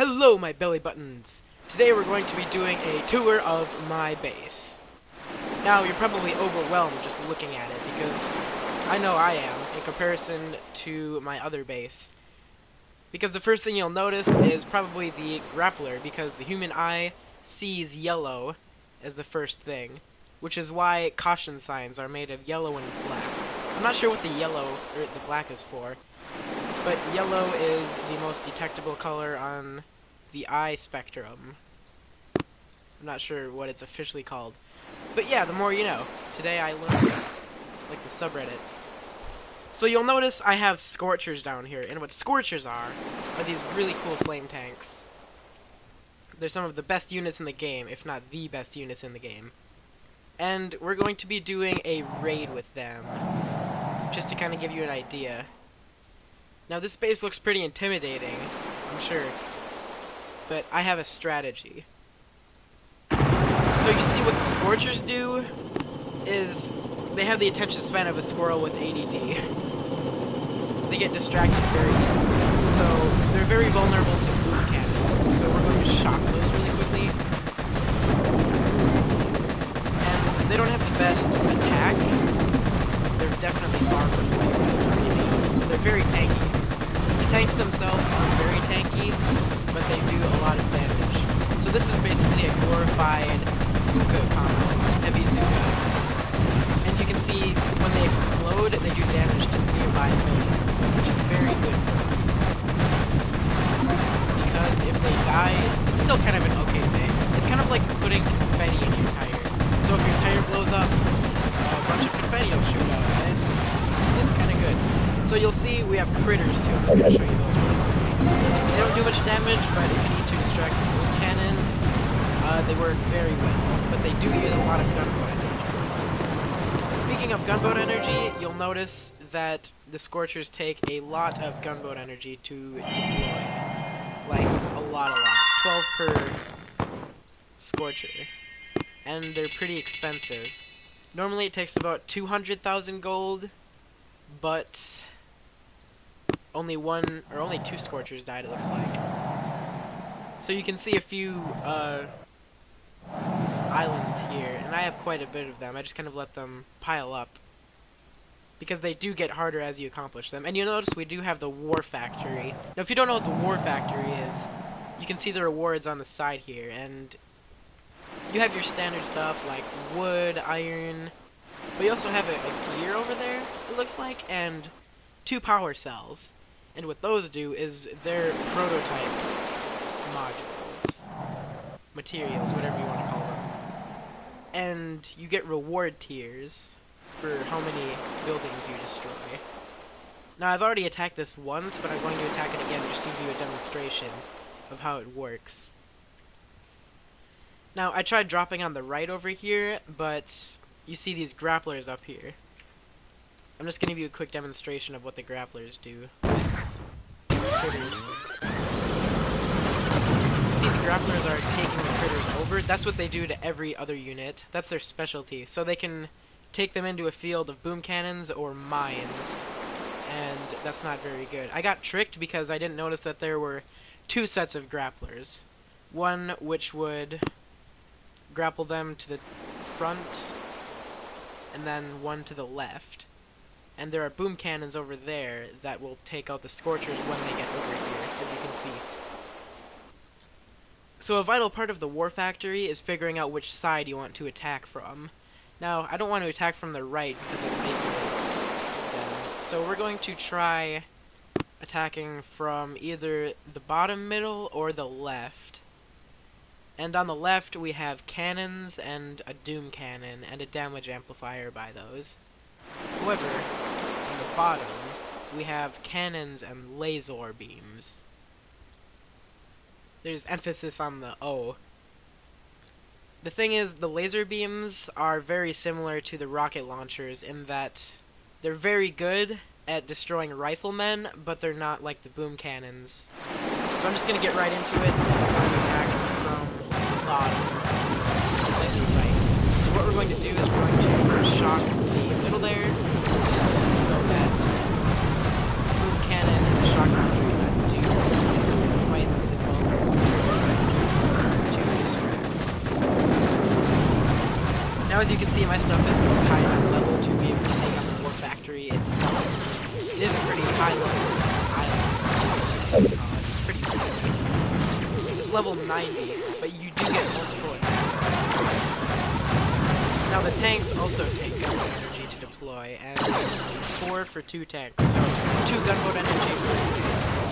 Hello, my belly buttons! Today we're going to be doing a tour of my base. Now, you're probably overwhelmed just looking at it, because I know I am, in comparison to my other base. Because the first thing you'll notice is probably the grappler, because the human eye sees yellow as the first thing, which is why caution signs are made of yellow and black. I'm not sure what the yellow, or the black is for, but yellow is the most detectable color on the eye spectrum. I'm not sure what it's officially called. But yeah, the more you know. Today I learned, like the subreddit. So you'll notice I have Scorchers down here, and what Scorchers are these really cool flame tanks. They're some of the best units in the game, if not the best units in the game. And we're going to be doing a raid with them, just to kind of give you an idea. Now this base looks pretty intimidating, I'm sure, but I have a strategy. So you see what the Scorchers do is they have the attention span of a squirrel with ADD. They get distracted very easily, so they're very vulnerable to boom cannons. So we're going to shock those really quickly. And they don't have the best attack. They're definitely far from the tornadoes, but they're very tanky. The tanks themselves aren't very tanky, but they do a lot of damage. So this is basically a glorified Zuka combo, heavy Zuka. And you can see when they explode, they do damage to nearby buildings, which is very good for us. Because if they die, it's still kind of an okay thing. It's kind of like putting confetti in your tire. So if your tire blows up, a bunch of confetti will shoot out, and it's kind of good. So you'll see we have critters too. I'm just going to show you those really quickly. They don't do much damage, but if you need to distract the boom cannon, they work very well, but they do use a lot of gunboat energy. Speaking of gunboat energy, you'll notice that the Scorchers take a lot of gunboat energy to deploy. Like, a lot. 12 per Scorcher. And they're pretty expensive. Normally it takes about 200,000 gold, but only two Scorchers died, it looks like. So you can see a few, islands here, and I have quite a bit of them. I just kind of let them pile up because they do get harder as you accomplish them. And you notice we do have the War Factory. Now if you don't know what the War Factory is, you can see the rewards on the side here, and you have your standard stuff like wood, iron, but you also have a gear over there, it looks like, and 2 power cells. And what those do is they're prototype modules, materials, whatever you want to call them. And you get reward tiers for how many buildings you destroy. Now I've already attacked this once, but I'm going to attack it again just to give you a demonstration of how it works. Now I tried dropping on the right over here, but you see these grapplers up here. I'm just going to give you a quick demonstration of what the grapplers do with critters. See, the grapplers are taking the critters over. That's what they do to every other unit. That's their specialty. So they can take them into a field of boom cannons or mines, and that's not very good. I got tricked because I didn't notice that there were 2 sets of grapplers. One which would grapple them to the front, and then one to the left. And there are boom cannons over there that will take out the Scorchers when they get over here, as you can see. So a vital part of the War Factory is figuring out which side you want to attack from. Now, I don't want to attack from the right because it isolates them. So we're going to try attacking from either the bottom middle or the left. And on the left we have cannons and a doom cannon and a damage amplifier by those. However, on the bottom we have cannons and laser beams. There's emphasis on the O. The thing is, the laser beams are very similar to the rocket launchers in that they're very good at destroying riflemen, but they're not like the boom cannons. So I'm just going to get right into it. I'm going to attack from the bottom, slightly right. So what we're going to do is we're going to shock the middle there, so that boom cannon and the shock launcher that do quite as well. Now, as you can see, my stuff is high enough level to be able to take on the war factory itself. It is a pretty high level island. It's pretty small. It's level 90, but you do get multiple attacks. Now, the tanks also take gunboat energy to deploy, and 4 for 2 tanks. So 2 gunboat energy.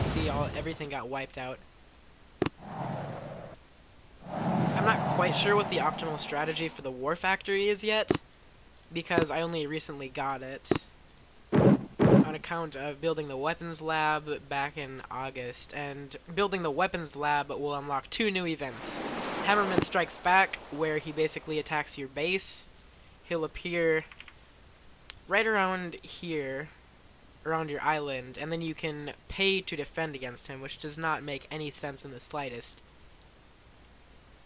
See, everything got wiped out. I'm not quite sure what the optimal strategy for the war factory is yet, because I only recently got it on account of building the weapons lab back in August, and building the weapons lab will unlock 2 new events. Hammerman Strikes Back, where he basically attacks your base. He'll appear right around here, around your island, and then you can pay to defend against him, which does not make any sense in the slightest.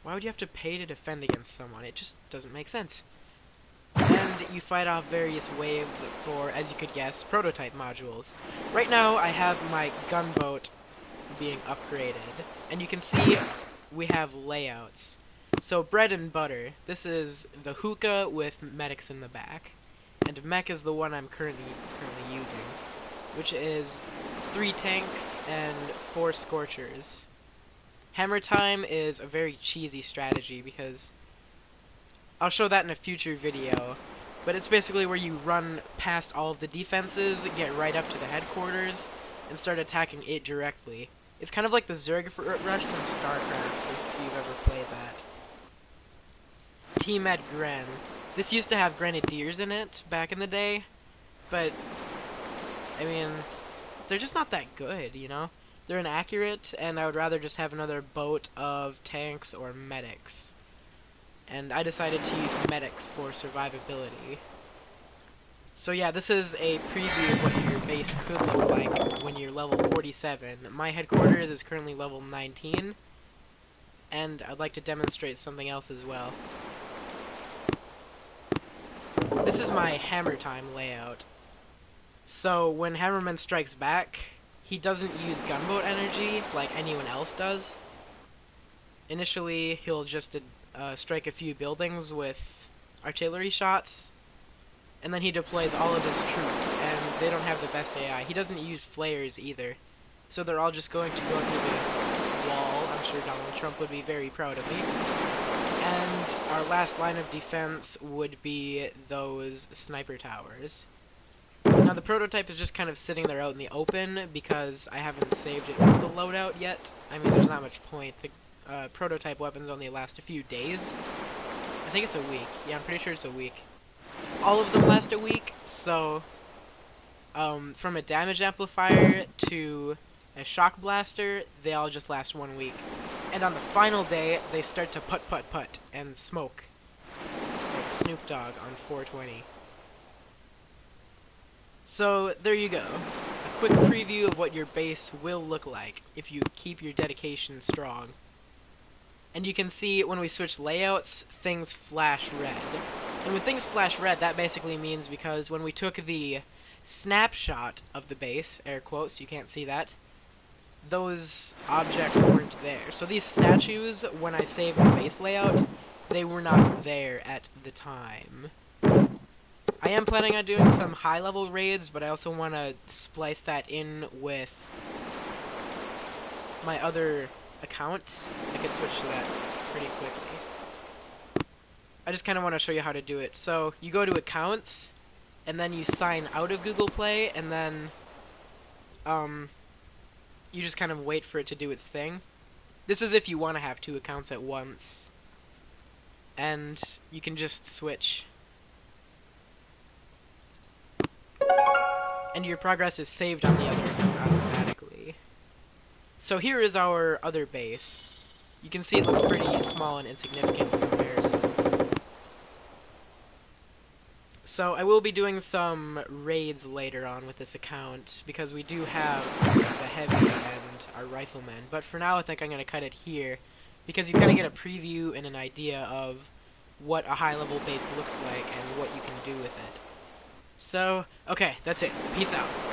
Why would you have to pay to defend against someone? It just doesn't make sense. And you fight off various waves for, as you could guess, prototype modules. Right now, I have my gunboat being upgraded, and you can see we have layouts. So, bread and butter. This is the hookah with medics in the back, and mech is the one I'm currently using, which is 3 tanks and 4 scorchers. Hammer time is a very cheesy strategy because I'll show that in a future video, but it's basically where you run past all of the defenses, get right up to the headquarters, and start attacking it directly. It's kind of like the Zerg rush from StarCraft, if you've ever played that. Team at Gren. This used to have Grenadiers in it back in the day, but, I mean, they're just not that good, you know? They're inaccurate, and I would rather just have another boat of tanks or medics. And I decided to use medics for survivability. So yeah, this is a preview of what your base could look like when you're level 47. My headquarters is currently level 19, and I'd like to demonstrate something else as well. This is my hammer time layout. So when Hammerman strikes back, he doesn't use gunboat energy like anyone else does. Initially, he'll just strike a few buildings with artillery shots, and then he deploys all of his troops, and they don't have the best AI. He doesn't use flares either, so they're all just going to go through this wall. I'm sure Donald Trump would be very proud of me. And our last line of defense would be those sniper towers. Now the prototype is just kind of sitting there out in the open because I haven't saved it with the loadout yet. I mean, there's not much point. The prototype weapons only last a few days. I think it's a week. Yeah, I'm pretty sure it's a week. All of them last a week, so from a damage amplifier to a shock blaster, they all just last 1 week. And on the final day, they start to put and smoke. Like Snoop Dogg on 420. So, there you go. A quick preview of what your base will look like if you keep your dedication strong. And you can see when we switch layouts, things flash red. And when things flash red, that basically means because when we took the snapshot of the base, air quotes, you can't see that, those objects weren't there. So these statues, when I saved the base layout, they were not there at the time. I am planning on doing some high-level raids, but I also want to splice that in with my other account. I could switch to that pretty quickly. I just kind of want to show you how to do it. So, you go to Accounts, and then you sign out of Google Play, and then you just kind of wait for it to do its thing. This is if you want to have 2 accounts at once. And you can just switch. And your progress is saved on the other account automatically. So here is our other base. You can see it looks pretty small and insignificant in comparison. So I will be doing some raids later on with this account, because we do have the heavy and our riflemen. But for now I think I'm going to cut it here, because you kind of get a preview and an idea of what a high-level base looks like and what you can do with it. So, okay, that's it. Peace out.